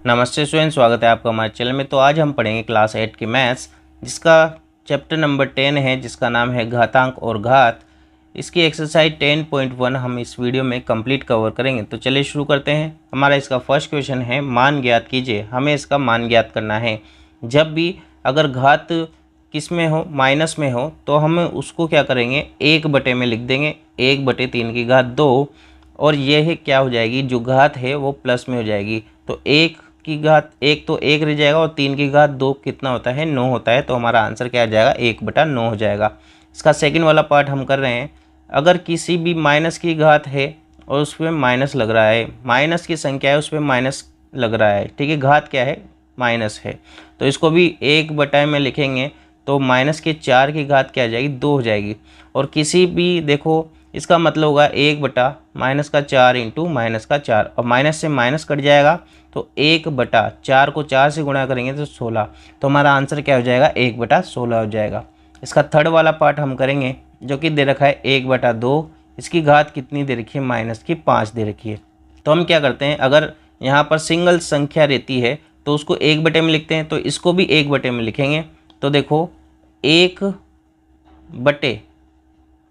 नमस्ते स्टूडेंट, स्वागत है आपका हमारे चैनल में। तो आज हम पढ़ेंगे क्लास 8 की मैथ्स, जिसका चैप्टर नंबर 10 है, जिसका नाम है घातांक और घात। इसकी एक्सरसाइज 10.1 हम इस वीडियो में कंप्लीट कवर करेंगे। तो चलिए शुरू करते हैं। हमारा इसका फर्स्ट क्वेश्चन है, मान ज्ञात कीजिए। हमें इसका मान ज्ञात करना है। जब भी अगर घात किस में हो, माइनस में हो, तो हम उसको क्या करेंगे, 1/में में लिख देंगे। 1/3 की घात 2, और यह क्या हो जाएगी, जो घात है वो प्लस में हो जाएगी। तो 1 की घात 1 तो 1 रह जाएगा, और 3 की घात 2 कितना होता है, 9 होता है। तो हमारा आंसर क्या आ जाएगा, 1/9 हो जाएगा। इसका सेकंड वाला पार्ट हम कर रहे हैं। अगर किसी भी माइनस की घात है और उस पर माइनस लग रहा है, माइनस की संख्या है उस पर माइनस लग रहा है, ठीक है, घात क्या है, माइनस है, तो इसको भी 1/में में लिखेंगे। तो माइनस के 4 की घात क्या आ जाएगी, 2 हो जाएगी। और किसी भी, देखो इसका मतलब होगा 1/-4 इंटू -4, और माइनस से माइनस कट जाएगा, तो 1/4 को 4 से गुणा करेंगे तो 16। तो हमारा आंसर क्या हो जाएगा, 1/16 हो जाएगा। इसका थर्ड वाला पार्ट हम करेंगे, जो कि दे रखा है 1/2। इसकी घात कितनी दे रखी है, माइनस की 5 दे रखी है। तो हम क्या करते हैं, अगर यहाँ पर सिंगल संख्या रहती है तो उसको 1/में लिखते हैं, तो इसको भी 1/में लिखेंगे। तो देखो 1/,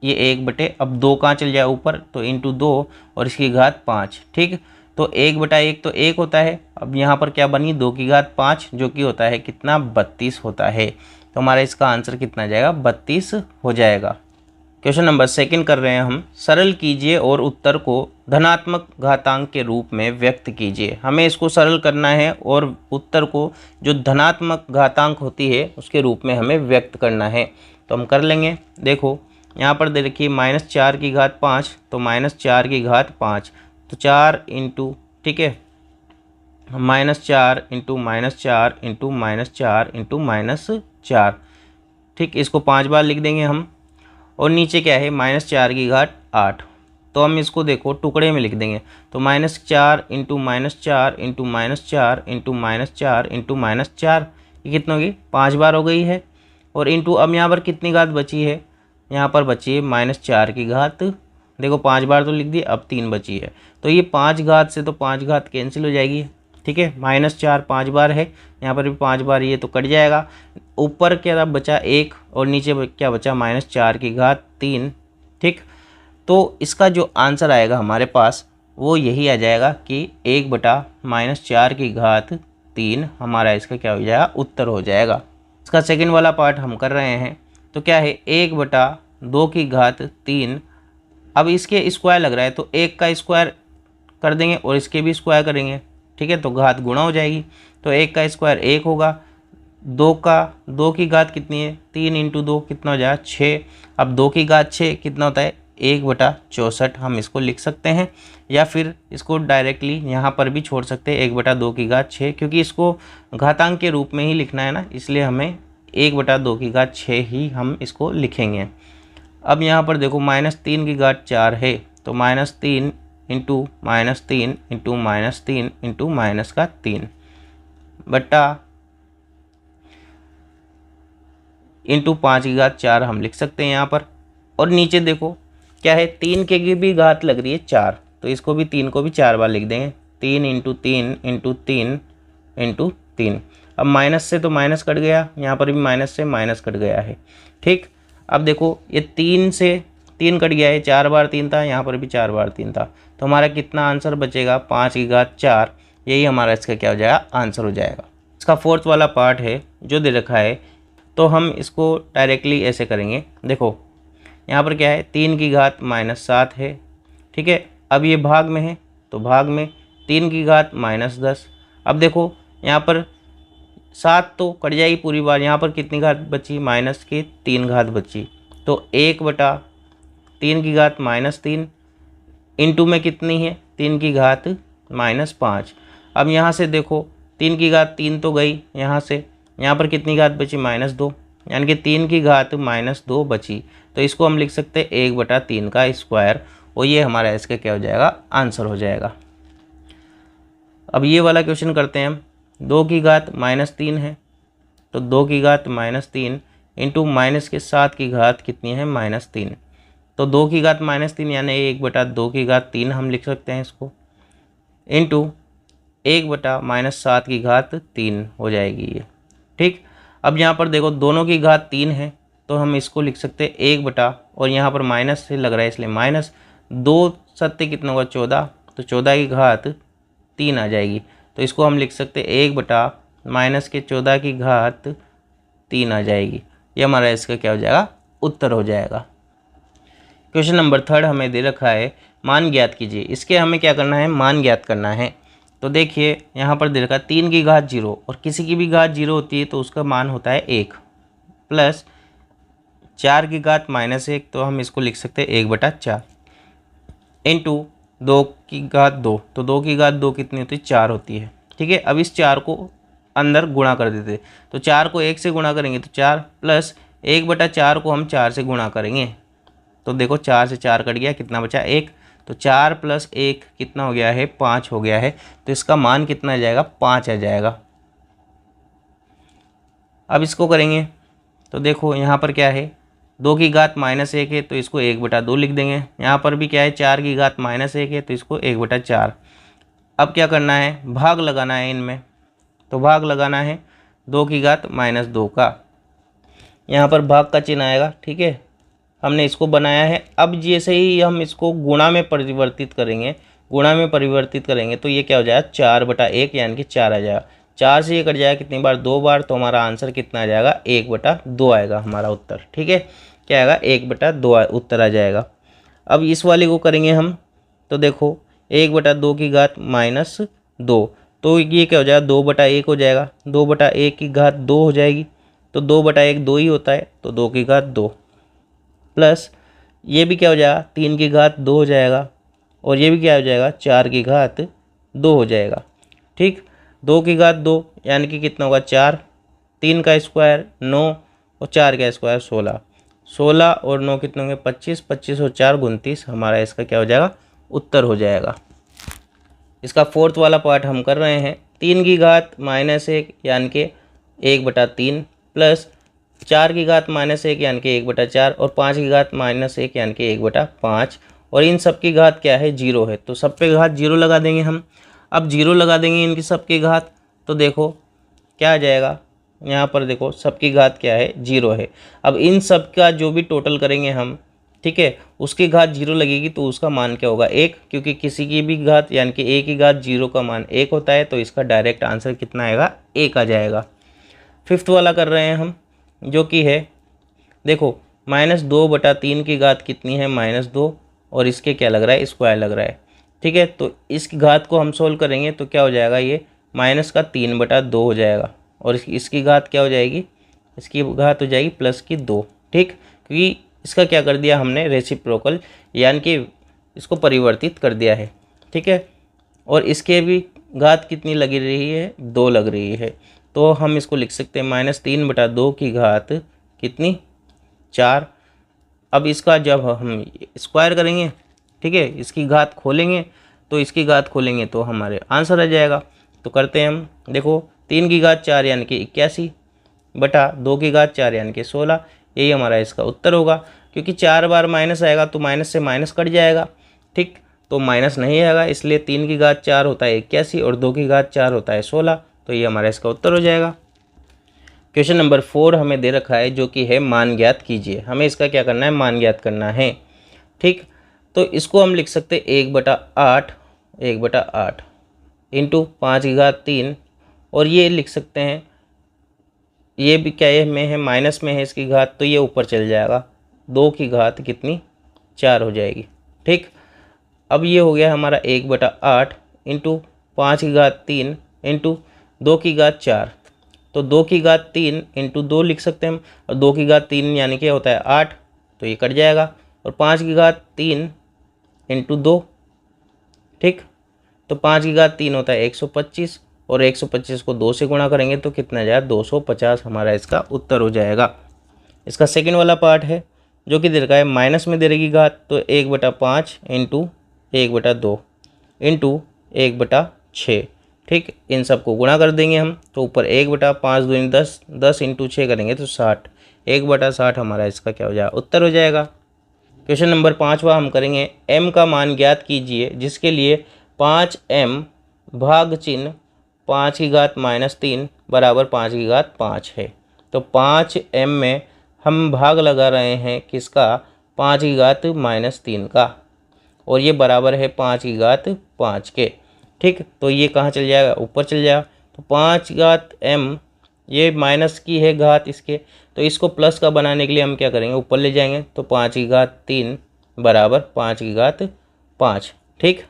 ये 1/, अब 2 कहाँ चल जाए ऊपर, तो इंटू 2, और इसकी घात 5, ठीक। तो 1/1 तो 1 होता है। अब यहाँ पर क्या बनी, 2 की घात 5, जो कि होता है कितना, 32 होता है। तो हमारा इसका आंसर कितना जाएगा, 32 हो जाएगा। क्वेश्चन नंबर सेकंड कर रहे हैं हम। सरल कीजिए और उत्तर को धनात्मक घातांक के रूप में व्यक्त कीजिए। हमें इसको सरल करना है और उत्तर को जो धनात्मक घातांक होती है उसके रूप में हमें व्यक्त करना है। तो हम कर लेंगे। देखो यहाँ पर दे रखिए -4 की घात 5, तो -4 की घात 5, तो 4 इंटू, ठीक है, -4 इंटू -4 इंटू -4 इंटू -4, ठीक। इसको 5 बार लिख देंगे हम। और नीचे क्या है, -4 की घात 8, तो हम इसको देखो टुकड़े में लिख देंगे। तो -4 इंटू -4 इंटू -4 इंटू -4 इंटू -4, ये कितना होगी, 5 बार हो गई है। और इंटू, अब यहाँ पर कितनी घात बची है, यहाँ पर बची है -4 की घात, देखो 5 बार तो लिख दी, अब 3 बची है। तो ये 5 घात से तो 5 घात कैंसिल हो जाएगी, ठीक है। -4 5 बार है, यहाँ पर भी 5 बार, ये तो कट जाएगा। ऊपर क्या बचा, 1, और नीचे क्या बचा, -4 की घात 3, ठीक। तो इसका जो आंसर आएगा हमारे पास वो यही आ जाएगा कि 1/-4 की घात 3 हमारा इसका क्या हो जाएगा, उत्तर हो जाएगा। इसका सेकंड वाला पार्ट हम कर रहे हैं। तो क्या है, 1/2 की घात 3। अब इसके स्क्वायर लग रहा है, तो 1 का स्क्वायर कर देंगे और इसके भी स्क्वायर करेंगे, ठीक है, तो घात गुणा हो जाएगी। तो 1 का स्क्वायर 1 होगा, 2 की घात कितनी है, 3 इंटू 2 कितना हो जाएगा, 6। अब 2 की घात 6 कितना होता है, 1/64 हम इसको लिख सकते हैं। या फिर इसको डायरेक्टली यहाँ पर भी छोड़ सकते हैं, 1/2 की घात 6, क्योंकि इसको घातांक के रूप में ही लिखना है ना, इसलिए हमें 1/2 की घात 6 ही हम इसको लिखेंगे। अब यहाँ पर देखो -3 की घात 4 है, तो -3 इंटू -3 इंटू -3 इंटू -3 बट्टा इंटू 5 की घात 4 हम लिख सकते हैं यहाँ पर। और नीचे देखो क्या है, 3 के भी घात लग रही है 4, तो इसको भी 3 को भी 4 बार लिख देंगे। 3 इंटू 3 इंटू 3 इंटू 3। अब माइनस से तो माइनस कट गया, यहाँ पर भी माइनस से माइनस कट गया है, ठीक। अब देखो ये 3 से 3 कट गया है, 4 बार 3 था, यहाँ पर भी 4 बार 3 था। तो हमारा कितना आंसर बचेगा, 5 की घात 4, यही हमारा इसका क्या हो जाएगा, आंसर हो जाएगा। इसका फोर्थ वाला पार्ट है जो दे रखा है, तो हम इसको डायरेक्टली ऐसे करेंगे। देखो यहाँ पर क्या है, 3 की घात -7 है, ठीक है। अब ये भाग में है, तो भाग में 3 की घात -10। अब देखो यहाँ पर 7 तो कट जाएगी पूरी बार, यहाँ पर कितनी घात बची, -3 घात बची। तो 1/3 की घात -3 इंटू में कितनी है, 3 की घात -5। अब यहाँ से देखो 3 की घात 3 तो गई यहाँ से, यहाँ पर कितनी घात बची, -2, यानी कि 3 की घात -2 बची। तो इसको हम लिख सकते हैं 1/3 का स्क्वायर, और ये हमारा इसका क्या हो जाएगा, आंसर हो जाएगा। अब ये वाला क्वेश्चन करते हैं हम। 2 की घात -3 है, तो 2 की घात -3 इंटू -7 की घात कितनी है, -3। तो 2 की घात -3 यानी 1/2 की घात 3 हम लिख सकते हैं इसको, इंटू 1/-7 की घात 3 हो जाएगी ये। ठीक, अब यहाँ पर देखो दोनों की घात 3 है तो हम इसको लिख सकते हैं 1 और यहाँ पर माइनस से लग रहा है इसलिए माइनस 2 सत्ते कितना होगा 14, तो 14 की घात 3 आ जाएगी। तो इसको हम लिख सकते हैं 1/-14 की घात 3 आ जाएगी। ये हमारा इसका क्या हो जाएगा, उत्तर हो जाएगा। क्वेश्चन नंबर 3 हमें दे रखा है मान ज्ञात कीजिए। इसके हमें क्या करना है, मान ज्ञात करना है। तो देखिए यहाँ पर दे रखा है 3 की घात 0 और किसी की भी घात 0 होती है तो उसका मान होता है 1 प्लस 4 की घात -1, तो हम इसको लिख सकते हैं 1/4 इंटू 2 की घात 2, तो 2 की घात 2 कितनी होती है 4 होती है। ठीक है, अब इस 4 को अंदर गुणा कर देते, तो 4 को 1 से गुणा करेंगे तो 4 प्लस 1/4 को हम 4 से गुणा करेंगे तो देखो 4 से 4 कट गया, कितना बचा 1, तो 4 + 1 कितना हो गया है 5 हो गया है। तो इसका मान कितना आ जाएगा 5 आ जाएगा। अब इसको करेंगे तो देखो यहाँ पर क्या है 2 की घात -1 है तो इसको 1/2 लिख देंगे। यहाँ पर भी क्या है 4 की घात -1 है तो इसको 1/4। अब क्या करना है, भाग लगाना है इनमें, तो भाग लगाना है 2 की घात -2 का, यहाँ पर भाग का चिन्ह आएगा। ठीक है, हमने इसको बनाया है। अब जैसे ही हम इसको गुणा में परिवर्तित करेंगे, तो ये क्या हो जाएगा 4/1 यानी कि 4 आ जाएगा। 4 से ये कट जाएगा कितनी बार 2 बार, तो हमारा आंसर कितना आ जाएगा 1/2 आएगा हमारा उत्तर। ठीक है, क्या आएगा 1/2 उत्तर आ जाएगा। अब इस वाले को करेंगे हम, तो देखो 1/2 की घात -2, तो ये क्या हो जाएगा 2/1 हो जाएगा। 2/1 की घात 2 हो जाएगी, तो 2/1 2 ही होता है, तो 2 की घात 2 प्लस ये भी क्या हो जाएगा 3 की घात 2 हो जाएगा और ये भी क्या हो जाएगा 4 की घात 2 हो जाएगा। ठीक, 2 की घात 2 यानी कि कितना होगा 4, 3 का स्क्वायर 9 और 4 का स्क्वायर 16, 16 और 9 कितने होंगे 25, 25 और 4 29, हमारा इसका क्या हो जाएगा उत्तर हो जाएगा। इसका 4th वाला पार्ट हम कर रहे हैं। 3 की घात -1 यानी कि 1/3 प्लस 4 की घात -1 यानी कि 1/4 और 5 की घात -1 यानी कि 1/5 और इन सब की घात क्या है 0 है, तो सब पे घात 0 लगा देंगे हम। अब 0 लगा देंगे इनकी सब की घात, तो देखो क्या आ जाएगा, यहाँ पर देखो सब की घात क्या है 0 है। अब इन सब का जो भी टोटल करेंगे हम, ठीक है, उसकी घात 0 लगेगी तो उसका मान क्या होगा 1, क्योंकि किसी की भी घात यानी कि a की घात 0 का मान 1 होता है, तो इसका डायरेक्ट आंसर कितना आएगा 1 आ जाएगा। 5th वाला कर रहे हैं हम, जो कि है देखो -2/3 की घात कितनी है -2 और इसके क्या लग रहा है स्क्वायर लग रहा है। ठीक है, तो इसकी घात को हम सोल्व करेंगे तो क्या हो जाएगा ये -3/2 हो जाएगा और इसकी घात क्या हो जाएगी, इसकी घात हो जाएगी +2। ठीक, क्योंकि इसका क्या कर दिया हमने रेसिप्रोकल यानी कि इसको परिवर्तित कर दिया है। ठीक है, और इसके भी घात कितनी लगी रही है 2 लग रही है, तो हम इसको लिख सकते हैं -3/2 की घात कितनी 4। अब इसका जब हम स्क्वायर करेंगे, ठीक है, इसकी घात खोलेंगे तो हमारे आंसर आ जाएगा। तो करते हैं हम, देखो 3 की घात 4 यानी कि 81 बटा 2 की घात 4 यानी कि 16, यही हमारा इसका उत्तर होगा। क्योंकि 4 बार माइनस आएगा तो माइनस से माइनस कट जाएगा। ठीक, तो माइनस नहीं आएगा, इसलिए 3 की घात 4 होता है 81 और 2 की घात 4 होता है 16, तो ये हमारा इसका उत्तर हो जाएगा। क्वेश्चन नंबर 4 हमें दे रखा है, जो कि है मान ज्ञात कीजिए। हमें इसका क्या करना है, मान ज्ञात करना है। ठीक, तो इसको हम लिख सकते हैं 1/8 इंटू 5 की घात 3 और ये लिख सकते हैं, ये भी क्या है में है माइनस में है इसकी घात, तो ये ऊपर चल जाएगा, 2 की घात कितनी 4 हो जाएगी। ठीक, अब ये हो गया हमारा 1/8 इंटू 5 की घात 3 इंटू 2 की घात 4, तो 2 की घात 3 इंटू 2 लिख सकते हैं हम, और 2 की घात 3 यानी क्या होता है 8, तो ये कट जाएगा, और 5 की घात 3 इंटू 2, ठीक, तो 5 की घात 3 होता है 125 और 125 को 2 से गुणा करेंगे तो कितना जाएगा 250, हमारा इसका उत्तर हो जाएगा। इसका सेकंड वाला पार्ट है, जो कि दे रखा है माइनस में दे रही घात, तो 1/5 इंटू 1/2 इंटू 1/6। ठीक, इन सबको गुणा कर देंगे हम, तो ऊपर 1/5 दूनी 10, 10 इंटू 6 करेंगे तो 60, 1/60 हमारा इसका क्या हो जाएगा उत्तर हो जाएगा। क्वेश्चन नंबर 5वां हम करेंगे, m का मान ज्ञात कीजिए जिसके लिए 5m भाग चिन्ह 5 की घात -3 बराबर 5 की घात 5 है। तो 5m में हम भाग लगा रहे हैं किसका, 5 की घात -3 का, और ये बराबर है 5 की घात 5 के। ठीक, तो ये कहाँ चल जाएगा, ऊपर चल जाएगा। तो 5 घात m, ये माइनस की है घात इसके, तो इसको प्लस का बनाने के लिए हम क्या करेंगे, ऊपर ले जाएंगे। तो 5 की घात 3 बराबर 5 की घात 5। ठीक,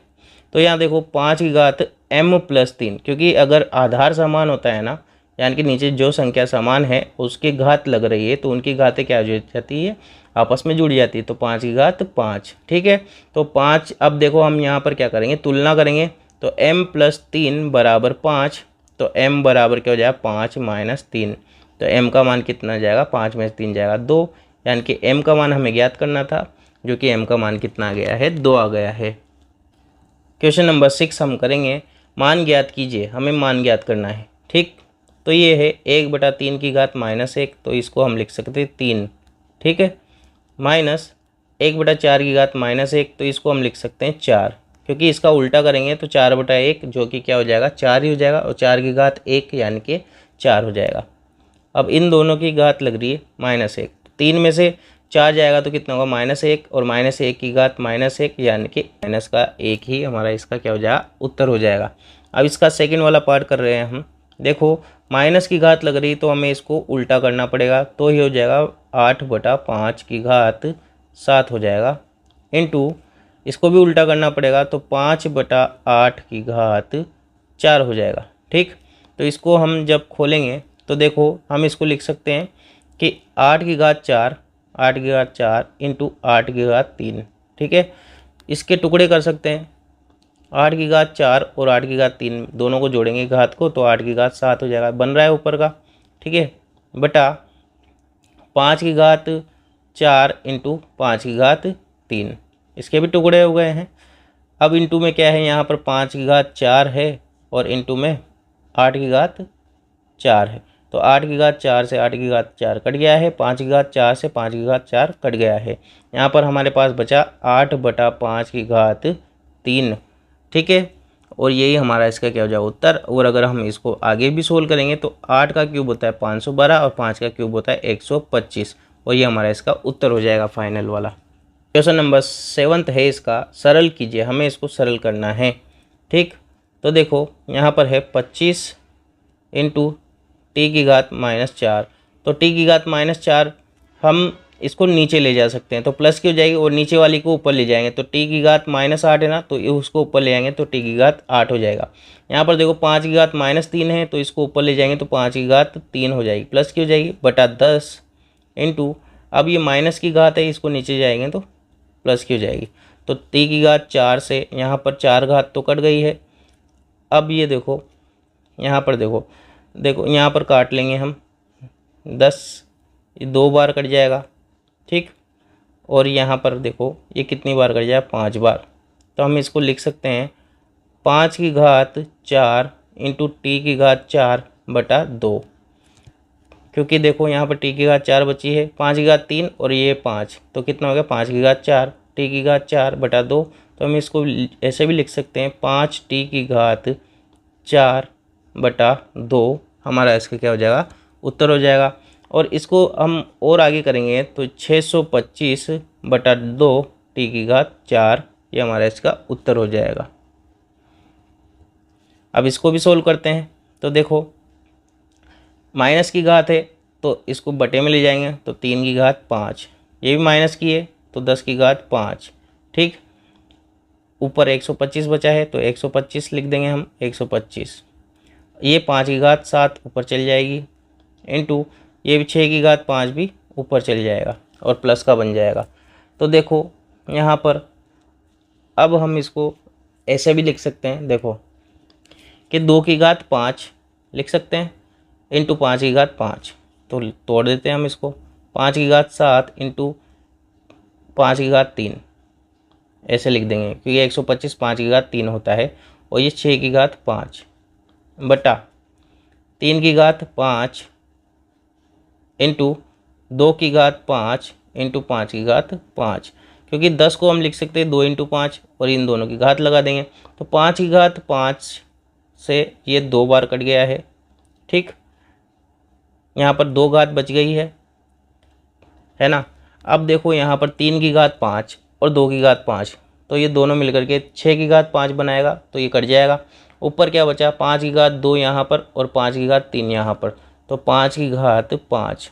तो यहाँ देखो 5 की घात m+3, क्योंकि अगर आधार समान होता है ना, यानी कि नीचे जो संख्या समान है उसकी घात लग रही है, तो उनकी घातें क्या हो जाती है, आपस में जुड़ जाती है। तो 5 की घात 5। ठीक है, तो 5, अब देखो हम यहाँ पर क्या करेंगे, तुलना करेंगे। तो m+3 बराबर 5, तो m बराबर क्या हो जाएगा, 5 - 3। तो m का मान कितना जाएगा, 5 में 3 जाएगा 2, यानी कि m का मान हमें ज्ञात करना था, जो कि m का मान कितना आ गया है, 2 आ गया है। क्वेश्चन नंबर 6 हम करेंगे, मान ज्ञात कीजिए, हमें मान ज्ञात करना है। ठीक, तो ये है 1/3 की घात -1, तो इसको हम लिख सकते हैं 3। ठीक है, माइनस 1/4 की घात -1, तो इसको हम लिख सकते हैं 4, क्योंकि इसका उल्टा करेंगे तो 4/1 जो कि क्या हो जाएगा, 4 ही हो जाएगा, और 4 की घात 1 यानी कि 4 हो जाएगा। अब इन दोनों की घात लग रही है -1, 3 में से 4 जाएगा तो कितना होगा, -1, और -1 की घात -1 यानी कि माइनस का 1 ही हमारा इसका क्या हो जाएगा, उत्तर हो जाएगा। अब इसका सेकंड वाला पार्ट कर रहे हैं हम। देखो माइनस की घात लग रही, तो हमें इसको उल्टा करना पड़ेगा, तो ये हो जाएगा 8/5 की घात 7 हो जाएगा, इनटू इसको भी उल्टा करना पड़ेगा, तो 5/8 की घात 4 हो जाएगा। ठीक, तो इसको हम जब खोलेंगे तो देखो हम इसको लिख सकते हैं कि 8 की घात 4 इंटू 8 की घात 3। ठीक है, इसके टुकड़े कर सकते हैं, 8 की घात 4 और 8 की घात 3 दोनों को जोड़ेंगे घात को, तो 8 की घात 7 हो जाएगा, बन रहा है ऊपर का। ठीक है, बटा 5 की घात 4 इंटू 5 की घात 3, इसके भी टुकड़े हो गए हैं। अब इंटू में क्या है, यहाँ पर 5 की घात 4 है और इंटू में 8 की घात 4 है, तो 8 की घात 4 से 8 की घात 4 कट गया है, 5 की घात 4 से 5 की घात 4 कट गया है। यहाँ पर हमारे पास बचा 8/5 की घात 3। ठीक है, और यही हमारा इसका क्या हो जाएगा, उत्तर। और अगर हम इसको आगे भी सोल्व करेंगे तो 8 का क्यूब होता है 512 और 5 का क्यूब होता है 125, और ये हमारा इसका उत्तर हो जाएगा फाइनल वाला। क्वेश्चन नंबर 7 है इसका, सरल कीजिए, हमें इसको सरल करना है। ठीक, तो देखो यहाँ पर है 25 इंटू टी की घात -4, तो टी की घात -4 हम इसको नीचे ले जा सकते हैं, तो प्लस की हो जाएगी, और नीचे वाली को ऊपर ले जाएंगे, तो टी की घात -8 है ना, तो उसको ऊपर ले जाएंगे तो टी की घात 8 हो जाएगा। यहाँ पर देखो 5 की घात -3 है, तो इसको ऊपर ले जाएंगे तो 5 की घात 3 हो जाएगी, प्लस की हो जाएगी, बटा 10 इंटू, अब ये माइनस की घात है, इसको नीचे जाएंगे तो प्लस की हो जाएगी, तो टी की घात 4 से यहाँ पर 4 घात तो कट गई है। अब ये देखो यहाँ पर देखो यहाँ पर काट लेंगे हम 10, ये 2 बार कट जाएगा। ठीक, और यहाँ पर देखो ये कितनी बार कट जाएगा, 5 बार, तो हम इसको लिख सकते हैं 5 की घात 4 इंटू टी की घात 4 बटा 2, क्योंकि देखो यहाँ पर टी की घात 4 बची है, 5 की घात 3 और ये 5, तो कितना हो गया, 5 की घात 4 टी की घात 4 बटा 2, तो हम इसको ऐसे भी लिख सकते हैं 5 टी की घात 4 बटा 2, हमारा इसका क्या हो जाएगा, उत्तर हो जाएगा। और इसको हम और आगे करेंगे तो 625 बटा 2 टी की घात 4, ये हमारा इसका उत्तर हो जाएगा। अब इसको भी सोल्व करते हैं, तो देखो माइनस की घात है तो इसको बटे में ले जाएंगे, तो 3 की घात 5, ये भी माइनस की है तो 10 की घात 5। ठीक, ऊपर 125 बचा है तो 125 लिख देंगे हम, 125, ये 5 की घात 7 ऊपर चल जाएगी, इनटू ये भी 6 की घात 5 भी ऊपर चल जाएगा और प्लस का बन जाएगा। तो देखो यहाँ पर अब हम इसको ऐसे भी लिख सकते हैं, देखो कि 2 की घात 5 लिख सकते हैं इंटू 5 की घात 5, तो तोड़ देते हैं हम इसको, 5 की घात 7 इंटू 5 की घात 3 ऐसे लिख देंगे, क्योंकि 125 5 की घात 3 होता है, और ये 6 की घात 5 बटा 3 की घात 5 इंटू 2 की घात 5 इंटू 5 की घात 5, क्योंकि 10 को हम लिख सकते हैं 2 इंटू 5 और इन दोनों की घात लगा देंगे, तो 5 की घात 5 से ये 2 बार कट गया है, ठीक। यहाँ पर 2 घात बच गई है ना। अब देखो यहाँ पर 3 की घात 5 और 2 की घात 5, तो ये दोनों मिलकर के 6 की घात 5 बनाएगा, तो ये कट जाएगा। ऊपर क्या बचा, 5 की घात 2 यहाँ पर और 5 की घात 3 यहाँ पर, तो 5 की घात 5।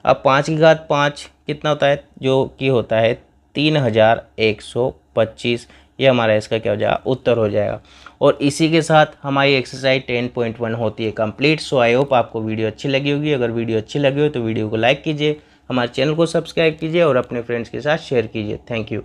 अब 5 की घात 5 कितना होता है, जो कि होता है 3125। ये हमारा इसका क्या हो जाएगा, उत्तर हो जाएगा। और इसी के साथ हमारी एक्सरसाइज 10.1 होती है कंप्लीट। सो आई होप आपको वीडियो अच्छी लगी होगी। अगर वीडियो अच्छी लगी हो तो वीडियो को लाइक कीजिए, हमारे चैनल को सब्सक्राइब कीजिए और अपने फ्रेंड्स के साथ शेयर कीजिए। Thank you.